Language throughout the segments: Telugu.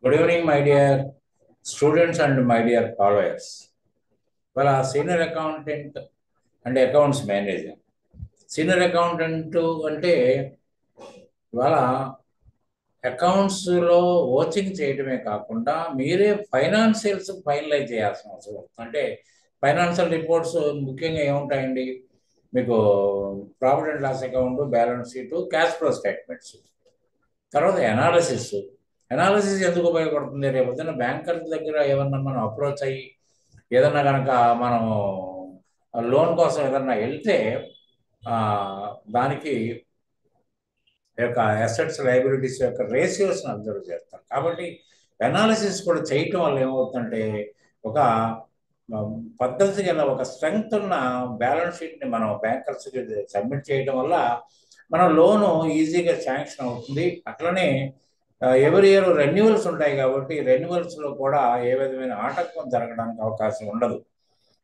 Good evening, my dear students and my dear followers. Well, a senior accountant and accounts manager. Senior accountant అంటే ఇవాళ అకౌంట్స్లో ఓచింగ్ చేయడమే కాకుండా మీరే ఫైనాన్షియల్స్ ఫైనలైజ్ చేయాల్సిన అవసరం వస్తుంది. అంటే ఫైనాన్షియల్ రిపోర్ట్స్ ముఖ్యంగా ఏముంటాయండి? మీకు profit and loss account, balance sheet, cash flow statements, తర్వాత అనాలిసిస్ ఎందుకు ఉపయోగపడుతుంది? రేపు పొద్దున్న బ్యాంకర్స్ దగ్గర ఏమన్నా మనం అప్రోచ్ అయ్యి ఏదన్నా కనుక మనం లోన్ కోసం ఏదన్నా వెళ్తే దానికి యొక్క అసెట్స్ లయబిలిటీస్ యొక్క రేషియోస్ని అబ్జర్వ్ చేస్తాం. కాబట్టి అనాలిసిస్ కూడా చేయటం వల్ల ఏమవుతుందంటే ఒక పద్ధతి గల ఒక స్ట్రెంగ్త్ ఉన్న బ్యాలెన్స్ షీట్ని మనం బ్యాంకర్స్కి సబ్మిట్ చేయడం వల్ల మన లోను ఈజీగా శాంక్షన్ అవుతుంది. అట్లనే ఎవరి ఇయర్ రెన్యువల్స్ ఉంటాయి కాబట్టి రెన్యువల్స్లో కూడా ఏ విధమైన ఆటంకం జరగడానికి అవకాశం ఉండదు.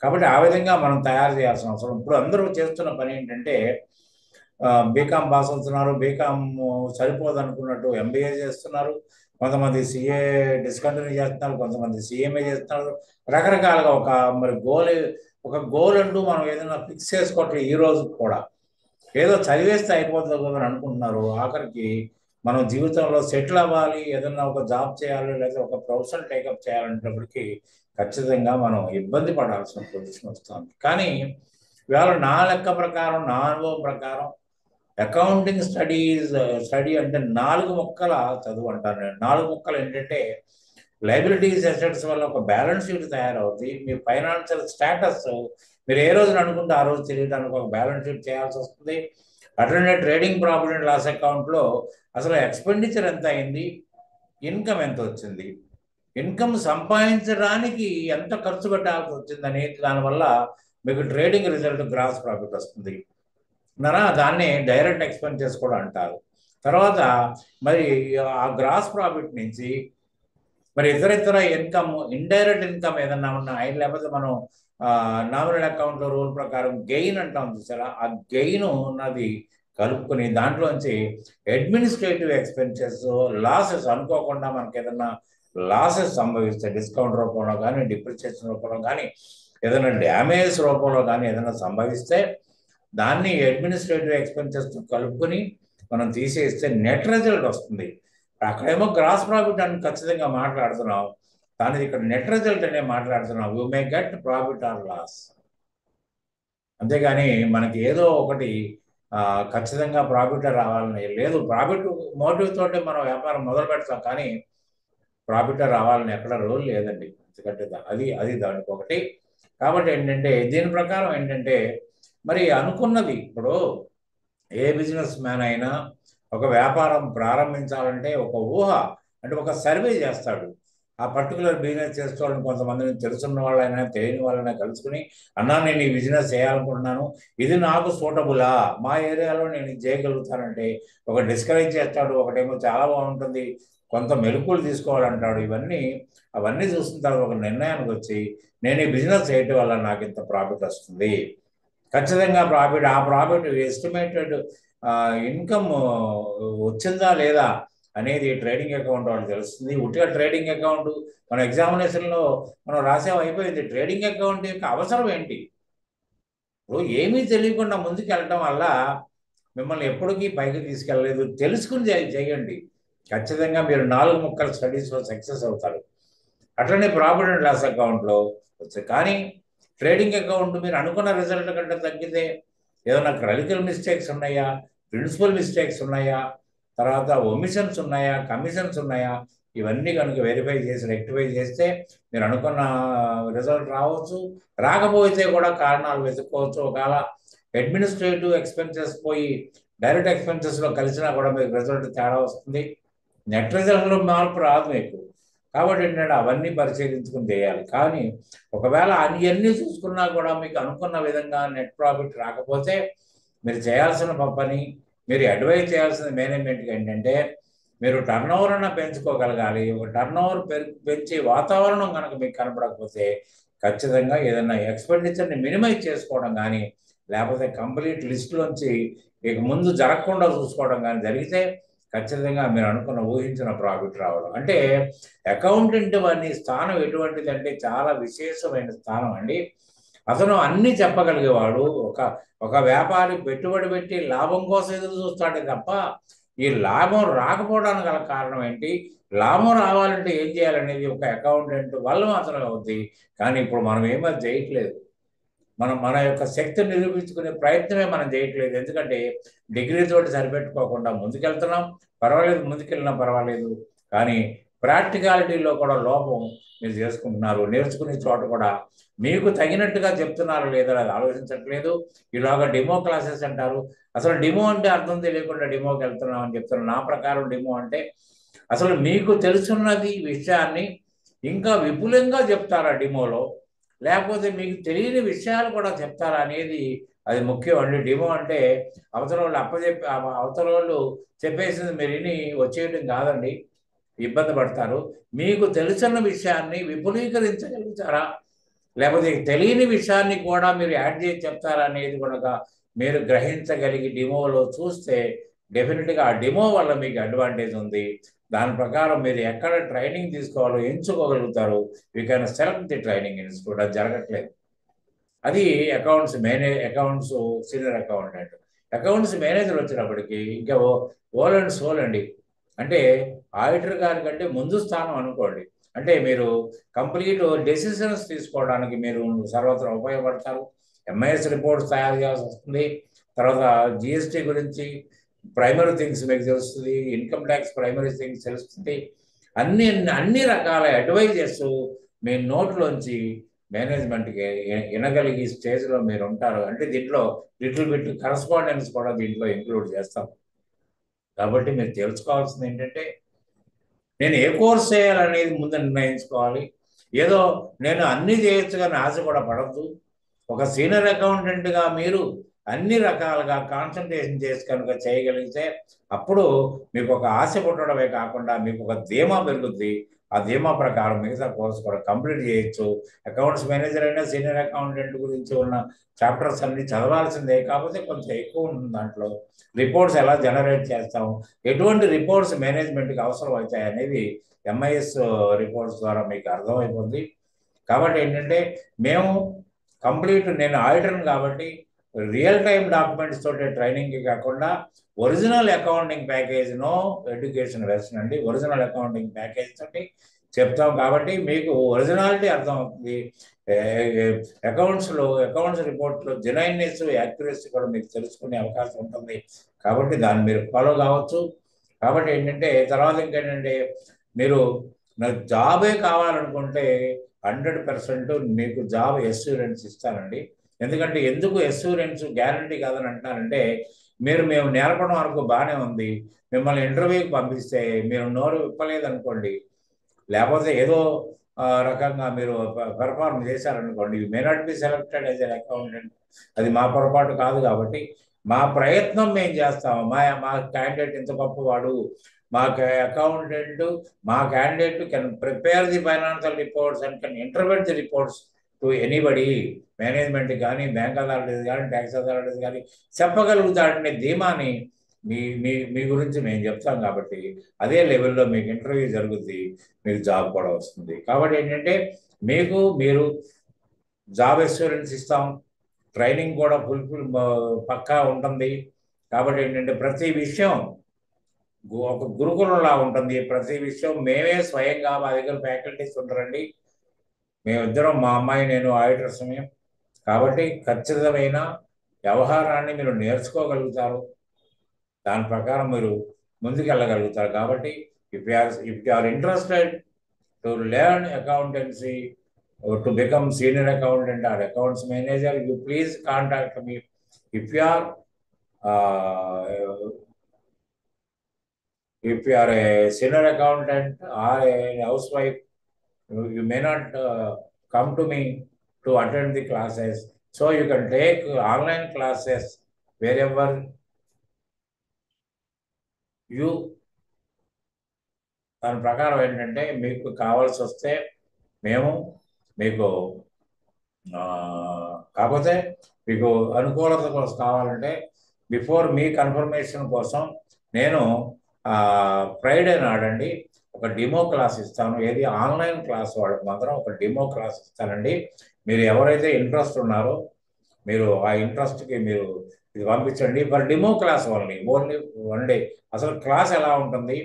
కాబట్టి ఆ విధంగా మనం తయారు చేయాల్సిన అవసరం. ఇప్పుడు అందరూ చేస్తున్న పని ఏంటంటే బీకామ్ పాస్ అవుతున్నారు, బీకామ్ సరిపోదు అనుకున్నట్టు ఎంబీఏ చేస్తున్నారు, కొంతమంది సిఏ డిస్కంటిన్యూ చేస్తున్నారు, కొంతమంది సిఎంఏ చేస్తున్నారు. రకరకాలుగా ఒక గోల్ అంటూ మనం ఏదైనా ఫిక్స్ చేసుకోవట్లేదు. ఈ రోజు కూడా ఏదో చదివేస్తే అయిపోతుంది అని అనుకుంటున్నారు. ఆఖరికి మనం జీవితంలో సెటిల్ అవ్వాలి, ఏదన్నా ఒక జాబ్ చేయాలి, లేదా ఒక ప్రొఫెషన్ టేకప్ చేయాలనేటప్పటికీ ఖచ్చితంగా మనం ఇబ్బంది పడాల్సిన పొజిషన్ వస్తుంది. కానీ ఇవాళ నా లెక్క ప్రకారం, నా అనుభవం ప్రకారం అకౌంటింగ్ స్టడీ అంటే 4 ముక్కల చదువు అంటాను నేను. 4 ముక్కలు ఏంటంటే లైబిలిటీస్ అసెట్స్ వల్ల ఒక బ్యాలెన్స్ షీట్ తయారవుతుంది. మీ ఫైనాన్షియల్ స్టేటస్ మీరు ఏ రోజున అనుకుంటే ఆ రోజు తెలియడానికి ఒక బ్యాలెన్స్ షీట్ చేయాల్సి వస్తుంది. అట్లనే ట్రేడింగ్ ప్రాఫిట్ అండ్ లాస్ అకౌంట్లో అసలు ఎక్స్పెండిచర్ ఎంత అయింది, ఇన్కమ్ ఎంత వచ్చింది, ఇన్కమ్ సంపాదించడానికి ఎంత ఖర్చు పెట్టాల్సి వచ్చింది అనేది దానివల్ల మీకు ట్రేడింగ్ రిజల్ట్ గ్రాస్ ప్రాఫిట్ వస్తుంది. దాన్ని డైరెక్ట్ ఎక్స్పెన్సెస్ కూడా అంటారు. తర్వాత మరి ఆ గ్రాస్ ప్రాఫిట్ నుంచి మరి ఇతర ఇన్కమ్, ఇండైరెక్ట్ ఇన్కమ్ ఏదన్నా ఉన్నాయి, లేకపోతే మనం నామినల్ అకౌంట్లో రూల్ ప్రకారం గెయిన్ అంటాం చూసారా, ఆ గెయిన్ ఉన్నది కలుపుకొని దాంట్లోంచి అడ్మినిస్ట్రేటివ్ ఎక్స్పెన్సెస్, లాసెస్ అనుకోకుండా మనకి ఏదన్నా లాసెస్ సంభవిస్తే డిస్కౌంట్ రూపంలో కానీ, డిప్రిసియేషన్ రూపంలో కానీ, ఏదైనా డ్యామేజ్ రూపంలో కానీ ఏదైనా సంభవిస్తే దాన్ని అడ్మినిస్ట్రేటివ్ ఎక్స్పెన్సెస్ కలుపుకొని మనం తీసేస్తే నెట్ రిజల్ట్ వస్తుంది. అక్కడేమో గ్రాస్ ప్రాఫిట్ అని ఖచ్చితంగా మాట్లాడుతున్నాం, కానీ ఇక్కడ నెట్ రిజల్ట్ అనే మాట్లాడుతున్నాం. You may get profit or loss. అంతేగాని మనకి ఏదో ఒకటి ఖచ్చితంగా ప్రాఫిట్ రావాలని లేదు. ప్రాఫిట్ మోటివ్ తోటి మనం వ్యాపారం మొదలు పెడతాం, కానీ ప్రాఫిట్ రావాలని ఎక్కడ రూల్ లేదండి. ఎందుకంటే అది దానికి ఒకటి. కాబట్టి ఏంటంటే దీని ప్రకారం ఏంటంటే మరి అనుకున్నది, ఇప్పుడు ఏ బిజినెస్ మ్యాన్ అయినా ఒక వ్యాపారం ప్రారంభించాలంటే ఒక ఊహ, అంటే ఒక సర్వే చేస్తాడు. ఆ పర్టికులర్ బిజినెస్ చేసుకోవాలని కొంతమందిని తెలుసున్న వాళ్ళైనా తెలియని వాళ్ళైనా కలుసుకుని, అన్నా నేను ఈ బిజినెస్ చేయాలనుకుంటున్నాను, ఇది నాకు సూటబులా, మా ఏరియాలో నేను ఇది చేయగలుగుతానంటే ఒక డిస్కరేజ్ చేస్తాడు, ఒకటేమో చాలా బాగుంటుంది, కొంత మెలకువలు తీసుకోవాలంటాడు. అవన్నీ చూసిన తర్వాత ఒక నిర్ణయానికి వచ్చి నేను ఈ బిజినెస్ చేయటం వల్ల నాకు ఇంత ప్రాఫిట్ వస్తుంది, ఖచ్చితంగా ఆ ప్రాఫిట్ ఎస్టిమేటెడ్ ఇన్కమ్ వచ్చిందా లేదా అనేది ట్రేడింగ్ అకౌంట్ వాళ్ళు తెలుస్తుంది. ఉట్టిగా ట్రేడింగ్ అకౌంట్ మన ఎగ్జామినేషన్లో మనం రాసేం అయిపోయింది. ట్రేడింగ్ అకౌంట్ యొక్క అవసరం ఏంటి? ఇప్పుడు ఏమీ తెలియకుండా ముందుకు వెళ్ళటం వల్ల మిమ్మల్ని ఎప్పటికీ పైకి తీసుకెళ్ళలేదు. తెలుసుకుని చేయండి, ఖచ్చితంగా మీరు 4 ముక్కల స్టడీస్లో సక్సెస్ అవుతారు. అట్లనే ప్రాఫిట్ అండ్ లాస్ అకౌంట్లో వచ్చాయి. కానీ ట్రేడింగ్ అకౌంట్ మీరు అనుకున్న రిజల్ట్ కంటే తగ్గితే ఏదైనా క్రిటికల్ మిస్టేక్స్ ఉన్నాయా, ప్రిన్సిపల్ మిస్టేక్స్ ఉన్నాయా, తర్వాత ఒమిషన్స్ ఉన్నాయా, కమిషన్స్ ఉన్నాయా, ఇవన్నీ కనుక వెరిఫై చేసి రెక్టిఫై చేస్తే మీరు అనుకున్న రిజల్ట్ రావచ్చు. రాకపోతే కూడా కారణాలు వెతుక్కోవచ్చు. ఒకవేళ అడ్మినిస్ట్రేటివ్ ఎక్స్పెన్సెస్ పోయి డైరెక్ట్ ఎక్స్పెన్సెస్లో కలిసినా కూడా మీకు రిజల్ట్ తేడా వస్తుంది. నెట్ రిజల్ట్లో మార్పు రాదు మీకు. కాబట్టి ఏంటంటే అవన్నీ పరిశీలించుకుని చేయాలి. కానీ ఒకవేళ అన్నీ చూసుకున్నా కూడా మీకు అనుకున్న విధంగా నెట్ ప్రాఫిట్ రాకపోతే మీరు చేయాల్సిన పని, మీరు అడ్వైజ్ చేయాల్సిన మేనేజ్మెంట్కి ఏంటంటే మీరు టర్న్ ఓవర్ అన్న పెంచుకోగలగాలి. ఒక టర్న్ ఓవర్ పెంచే వాతావరణం కనుక మీకు కనపడకపోతే ఖచ్చితంగా ఏదైనా ఎక్స్పెండిచర్ని మినిమైజ్ చేసుకోవడం కానీ, లేకపోతే కంప్లీట్ లిస్టులోంచి ఇక ముందు జరగకుండా చూసుకోవడం కానీ జరిగితే ఖచ్చితంగా మీరు అనుకున్న ఊహించిన ప్రాఫిట్ రావడం. అంటే అకౌంటెంట్ వారి స్థానం ఎటువంటిదంటే చాలా విశేషమైన స్థానం అండి. అతను అన్నీ చెప్పగలిగేవాడు. ఒక ఒక వ్యాపారి పెట్టుబడి పెట్టి లాభం కోసం ఎదురు చూస్తాడే తప్ప ఈ లాభం రాకపోవడానికి గల కారణం ఏంటి, లాభం రావాలంటే ఏం చేయాలనేది ఒక అకౌంటెంట్ వల్ల మాత్రమే అవుద్ది. కానీ ఇప్పుడు మనం ఏమీ చేయట్లేదు. మనం మన యొక్క శక్తిని నిరూపించుకునే ప్రయత్నమే మనం చేయట్లేదు. ఎందుకంటే డిగ్రీ తోటి సరిపెట్టుకోకుండా ముందుకెళ్తున్నాం. పర్వాలేదు, ముందుకెళ్ళినా పర్వాలేదు. కానీ ప్రాక్టికాలిటీలో కూడా లోపం మీరు చేసుకుంటున్నారు. నేర్చుకునే చోట కూడా మీకు తగినట్టుగా చెప్తున్నారు లేదా అది ఆలోచించట్లేదు. ఈలోగా డెమో క్లాసెస్ అంటారు. అసలు డెమో అంటే అర్థం తెలియకుండా డెమోకి వెళ్తున్నాం అని చెప్తున్నారు. నా ప్రకారం డెమో అంటే అసలు మీకు తెలుసున్నది విషయాన్ని ఇంకా విపులంగా చెప్తారా డెమోలో, లేకపోతే మీకు తెలియని విషయాలు కూడా చెప్తారా అనేది అది ముఖ్యం అండి. డెమో అంటే అవతల వాళ్ళు అవతల వాళ్ళు చెప్పేసింది మీరు విని వచ్చేయడం కాదండి. ఇబ్బంది పడతారు. మీకు తెలుసున్న విషయాన్ని విపులీకరించగలుగుతారా, లేకపోతే తెలియని విషయాన్ని కూడా మీరు యాడ్ చేసి చెప్తారా అనేది కూడా మీరు గ్రహించగలిగి డెమోలో చూస్తే డెఫినెట్గా ఆ డెమో వల్ల మీకు అడ్వాంటేజ్ ఉంది. దాని ప్రకారం మీరు ఎక్కడ ట్రైనింగ్ తీసుకోవాలో ఎంచుకోగలుగుతారు. You can select the training institute. అది జరగట్లేదు. అది accounts senior accountant. Accounts manager వచ్చినప్పటికీ ఇంకా ఓల్ అండ్ సోల్ అండి. అంటే ఆడిటర్ గారి కంటే ముందు స్థానం అనుకోండి. అంటే మీరు కంప్లీట్ డెసిషన్స్ తీసుకోవడానికి మీరు సర్వత్రా ఉపయోగపడతారు. ఎంఐఎస్ రిపోర్ట్స్ తయారు చేయాల్సి వస్తుంది. తర్వాత జిఎస్టీ గురించి ప్రైమరీ థింగ్స్ మీకు తెలుస్తుంది. ఇన్కమ్ ట్యాక్స్ ప్రైమరీ థింగ్స్ తెలుస్తుంది. అన్ని అన్ని రకాల అడ్వైజెస్ మీ నోట్లోంచి మేనేజ్మెంట్కి వినగలిగి స్టేజ్లో మీరు ఉంటారు. అంటే దీంట్లో లిటిల్ బిట్ కరస్పాండెన్స్ కూడా దీంట్లో ఇంక్లూడ్ చేస్తాం. కాబట్టి మీరు తెలుసుకోవాల్సింది ఏంటంటే నేను ఏ కోర్స్ చేయాలనేది ముందు నిర్ణయించుకోవాలి. ఏదో నేను అన్నీ చేయొచ్చు కానీ ఆశ కూడా పడద్దు. ఒక సీనియర్ అకౌంటెంట్గా మీరు అన్ని రకాలుగా కాన్సన్ట్రేషన్ చేసి కనుక చేయగలిగితే అప్పుడు మీకు ఒక ఆశ పుట్టడమే కాకుండా మీకు ఒక ధీమా పెరుగుద్ది. ఆ ధీమా ప్రకారం మిగతా కోర్స్ కూడా కంప్లీట్ చేయొచ్చు. అకౌంట్స్ మేనేజర్ అయినా సీనియర్ అకౌంటెంట్ గురించి ఉన్న చాప్టర్స్ అన్ని చదవాల్సిందే. కాకపోతే కొంచెం ఎక్కువ ఉంటుంది దాంట్లో. రిపోర్ట్స్ ఎలా జనరేట్ చేస్తాం, ఎటువంటి రిపోర్ట్స్ మేనేజ్మెంట్కి అవసరం అవుతాయి అనేది ఎంఐఎస్ రిపోర్ట్స్ ద్వారా మీకు అర్థమైపోతుంది. కాబట్టి ఏంటంటే మేము నేను ఆడిటర్ని కాబట్టి రియల్ టైం డాక్యుమెంట్స్ తోటి ట్రైనింగ్ కాకుండా original accounting package, no education version అండి, ఒరిజినల్ అకౌంటింగ్ ప్యాకేజ్ తోటి చెప్తాం. కాబట్టి మీకు ఒరిజినాలిటీ అర్థమవుతుంది. అకౌంట్స్ రిపోర్ట్లో జెన్యూయిన్నెస్, యాక్యురసీ కూడా మీకు తెలుసుకునే అవకాశం ఉంటుంది. కాబట్టి దాన్ని మీరు ఫాలో కావచ్చు. కాబట్టి ఏంటంటే తర్వాత ఇంకేంటంటే మీరు నాకు జాబే కావాలనుకుంటే 100% మీకు జాబ్ ఎష్యూరెన్స్ ఇస్తానండి. ఎందుకంటే ఎందుకు ఎష్యూరెన్స్ గ్యారంటీ కాదని అంటున్నారంటే మేము నేర్పడం వరకు బాగానే ఉంది. మిమ్మల్ని ఇంటర్వ్యూకి పంపిస్తే మీరు నోరు విప్పలేదనుకోండి, లేకపోతే ఏదో రకంగా మీరు పెర్ఫార్మ్ చేశారనుకోండి, you may not be selected as N accountant. అది మా పొరపాటు కాదు. కాబట్టి మా ప్రయత్నం మేము చేస్తాము. మా క్యాండిడేట్ ఇంత గొప్పవాడు, మా అకౌంటెంట్, మా candidate can prepare the financial reports and can interpret the reports to anybody, management కానీ, బ్యాంక్ అథారిటీస్ కానీ, ట్యాక్స్ అథారిటీస్ కానీ చెప్పగలుగుతాడనే ధీమాని మీ మీ మీ గురించి మేము చెప్తాం. కాబట్టి అదే లెవెల్లో మీకు ఇంటర్వ్యూ జరుగుద్ది, మీకు జాబ్ కూడా వస్తుంది. కాబట్టి ఏంటంటే మీరు జాబ్ ఎష్యూరెన్స్ ఇస్తాం, ట్రైనింగ్ కూడా పక్కా ఉంటుంది. కాబట్టి ఏంటంటే ప్రతి విషయం ఒక గురుకులంలా ఉంటుంది. ప్రతి విషయం మేమే స్వయంగా, మా దగ్గర ఫ్యాకల్టీస్ ఉంటారండి. మేమిద్దరం, మా అమ్మాయి నేను ఆడిటర్ సమయం. కాబట్టి ఖచ్చితమైన వ్యవహారాన్ని మీరు నేర్చుకోగలుగుతారు. దాని ప్రకారం మీరు ముందుకెళ్ళగలుగుతారు. కాబట్టి if you are interested to learn accountancy, to become senior accountant or accounts manager, you please contact me. If you are a senior accountant or a housewife, you may not come to me to attend the classes. So you can take online classes wherever you. దాని ప్రకారం ఏంటంటే మీకు కావాల్సి వస్తే మేము మీకు కాకపోతే మీకు అనుకూలత కోసం కావాలంటే బిఫోర్ మీ కన్ఫర్మేషన్ కోసం నేను ఫ్రైడే నాడండి ఒక డెమో క్లాస్ ఇస్తాను. ఏది ఆన్లైన్ క్లాస్ వాళ్ళకి మాత్రం ఒక డెమో క్లాస్ ఇస్తానండి. మీరు ఎవరైతే ఇంట్రెస్ట్ ఉన్నారో మీరు ఆ ఇంట్రెస్ట్కి మీరు ఇది పంపించండి. For demo class only 1 day. అసలు క్లాస్ ఎలా ఉంటుంది,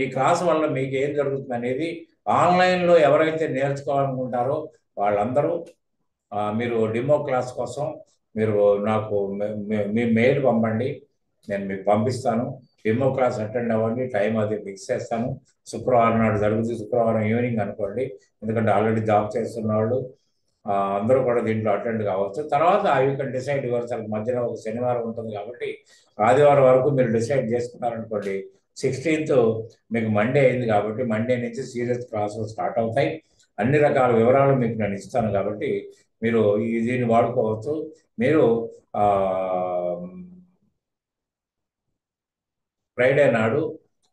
ఈ క్లాస్ వల్ల మీకు ఏం జరుగుతుంది అనేది ఆన్లైన్లో ఎవరైతే నేర్చుకోవాలనుకుంటారో వాళ్ళందరూ మీరు డెమో క్లాస్ కోసం మీరు నాకు మీ మెయిల్ పంపండి, నేను మీకు పంపిస్తాను. డెమో క్లాస్ అటెండ్ అవ్వండి. టైం అది ఫిక్స్ చేస్తాను. శుక్రవారం నాడు జరుగుతుంది, శుక్రవారం ఈవినింగ్ అనుకోండి. ఎందుకంటే ఆల్రెడీ జాబ్ చేస్తున్న వాళ్ళు అందరూ కూడా దీంట్లో అటెండ్ కావచ్చు. తర్వాత you can decide your self. మధ్యలో ఒక శనివారం ఉంటుంది కాబట్టి ఆదివారం వరకు మీరు డిసైడ్ చేసుకున్నారనుకోండి. 16th మీకు మండే అయింది కాబట్టి మండే నుంచి సీరియస్ క్లాసులు స్టార్ట్ అవుతాయి. అన్ని రకాల వివరాలు మీకు నేను ఇస్తాను కాబట్టి మీరు దీన్ని వాడుకోవచ్చు. మీరు ఫ్రైడే నాడు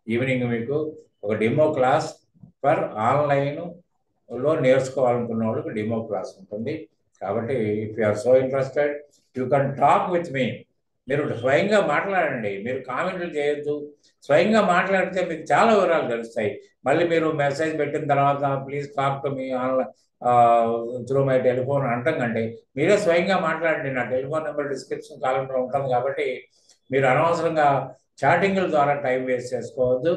ఈవినింగ్ మీకు ఒక డెమో క్లాస్ ఫర్ ఆన్లైన్లో నేర్చుకోవాలనుకున్న వాళ్ళకి డెమో క్లాస్ ఉంటుంది. కాబట్టి if you are so interested you can talk with me. మీరు స్వయంగా మాట్లాడండి, మీరు కామెంట్లు చేయొద్దు. స్వయంగా మాట్లాడితే మీకు చాలా వివరాలు తెలుస్తాయి. మళ్ళీ మీరు మెసేజ్ పెట్టిన తర్వాత please talk to me online through my telephone అంటాం కంటే మీరే స్వయంగా మాట్లాడండి. నా టెలిఫోన్ నెంబర్ డిస్క్రిప్షన్ కాలంలో ఉంటుంది కాబట్టి మీరు అనవసరంగా చాటింగ్ల ద్వారా టైం వేస్ట్ చేసుకోవద్దు.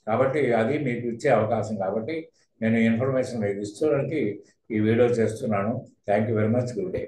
కాబట్టి అది మీకు ఇచ్చే అవకాశం కాబట్టి నేను ఇన్ఫర్మేషన్ మీకు ఇస్తున్నకి ఈ వీడియో చేస్తున్నాను. Thank you very much. Good day.